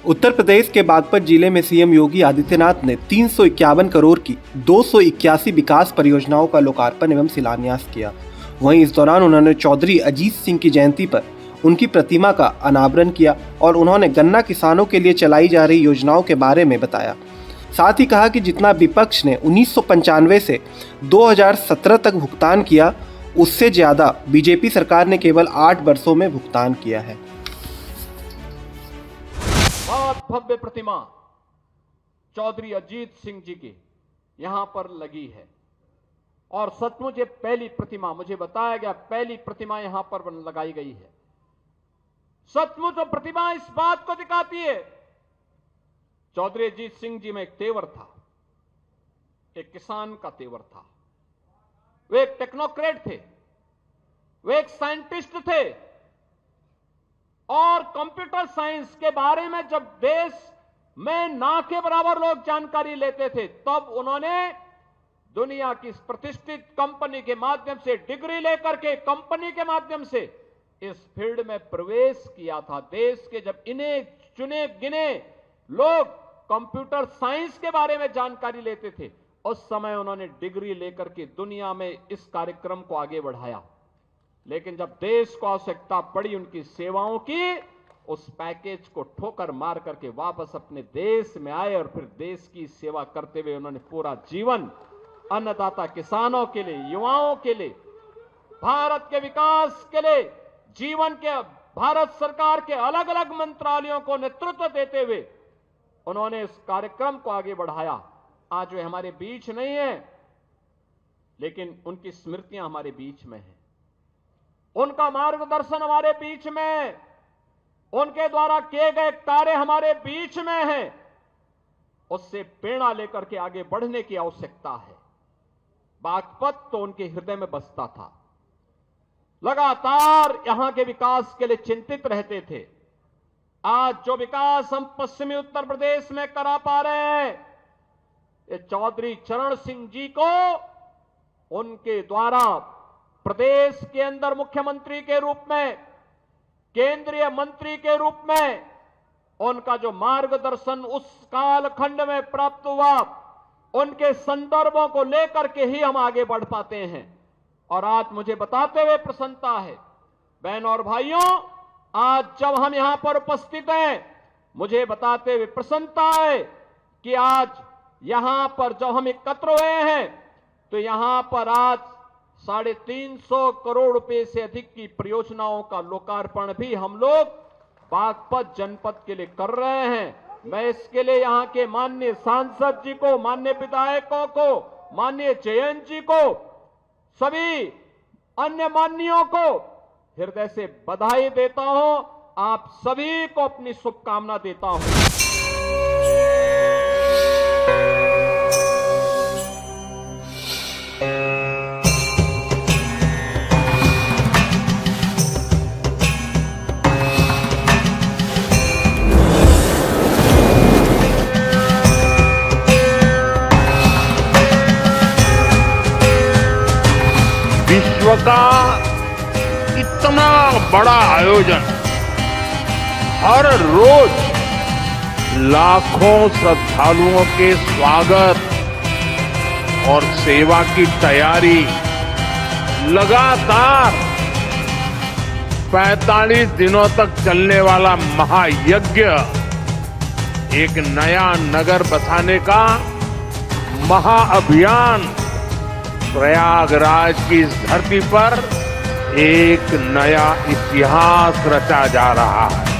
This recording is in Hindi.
उत्तर प्रदेश के बागपत जिले में सीएम योगी आदित्यनाथ ने 351 करोड़ की 281 विकास परियोजनाओं का लोकार्पण एवं शिलान्यास किया। वहीं इस दौरान उन्होंने चौधरी अजीत सिंह की जयंती पर उनकी प्रतिमा का अनावरण किया और उन्होंने गन्ना किसानों के लिए चलाई जा रही योजनाओं के बारे में बताया। साथ ही कहा कि जितना विपक्ष ने 1995 से 2017 तक भुगतान किया, उससे ज्यादा बीजेपी सरकार ने केवल 8 वर्षों में भुगतान किया है। बहुत भव्य प्रतिमा चौधरी अजीत सिंह जी की यहां पर लगी है और सचमुच ये पहली प्रतिमा, मुझे बताया गया पहली प्रतिमा यहां पर लगाई गई है। सचमुच वो प्रतिमा इस बात को दिखाती है, चौधरी अजीत सिंह जी में एक तेवर था, एक किसान का तेवर था। वे एक टेक्नोक्रेट थे, वे एक साइंटिस्ट थे और कंप्यूटर साइंस के बारे में जब देश में ना के बराबर लोग जानकारी लेते थे, तब उन्होंने दुनिया की प्रतिष्ठित कंपनी के माध्यम से डिग्री लेकर के कंपनी के माध्यम से इस फील्ड में प्रवेश किया था। देश के जब इन्हें चुने गिने लोग कंप्यूटर साइंस के बारे में जानकारी लेते थे, उस समय उन्होंने डिग्री लेकर के दुनिया में इस कार्यक्रम को आगे बढ़ाया। लेकिन जब देश को आवश्यकता पड़ी उनकी सेवाओं की, उस पैकेज को ठोकर मार करके वापस अपने देश में आए और फिर देश की सेवा करते हुए उन्होंने पूरा जीवन अन्नदाता किसानों के लिए, युवाओं के लिए, भारत के विकास के लिए जीवन के भारत सरकार के अलग अलग मंत्रालयों को नेतृत्व देते हुए उन्होंने इस कार्यक्रम को आगे बढ़ाया। आज वे हमारे बीच नहीं है, लेकिन उनकी स्मृतियां हमारे बीच में हैं, उनका मार्गदर्शन हमारे बीच में है, उनके द्वारा किए गए कार्य हमारे बीच में हैं। उससे प्रेरणा लेकर के आगे बढ़ने की आवश्यकता है। बागपत तो उनके हृदय में बसता था, लगातार यहां के विकास के लिए चिंतित रहते थे। आज जो विकास हम पश्चिमी उत्तर प्रदेश में करा पा रहे हैं, ये चौधरी चरण सिंह जी को उनके द्वारा प्रदेश के अंदर मुख्यमंत्री के रूप में, केंद्रीय मंत्री के रूप में उनका जो मार्गदर्शन उस कालखंड में प्राप्त हुआ, उनके संदर्भों को लेकर के ही हम आगे बढ़ पाते हैं। और आज मुझे बताते हुए प्रसन्नता है, बहनों और भाइयों, आज जब हम यहां पर उपस्थित हैं, मुझे बताते हुए प्रसन्नता है कि आज यहां पर जब हम एकत्र हुए हैं, तो यहां पर आज 350 करोड़ रुपए से अधिक की परियोजनाओं का लोकार्पण भी हम लोग बागपत जनपद के लिए कर रहे हैं। मैं इसके लिए यहां के माननीय सांसद जी को, माननीय विधायकों को, माननीय जयंत जी को, सभी अन्य माननीयों को हृदय से बधाई देता हूं। आप सभी को अपनी शुभकामना देता हूं। विश्व का इतना बड़ा आयोजन, हर रोज लाखों श्रद्धालुओं के स्वागत और सेवा की तैयारी, लगातार 45 दिनों तक चलने वाला महायज्ञ, एक नया नगर बसाने का महाअभियान, प्रयागराज की इस धरती पर एक नया इतिहास रचा जा रहा है।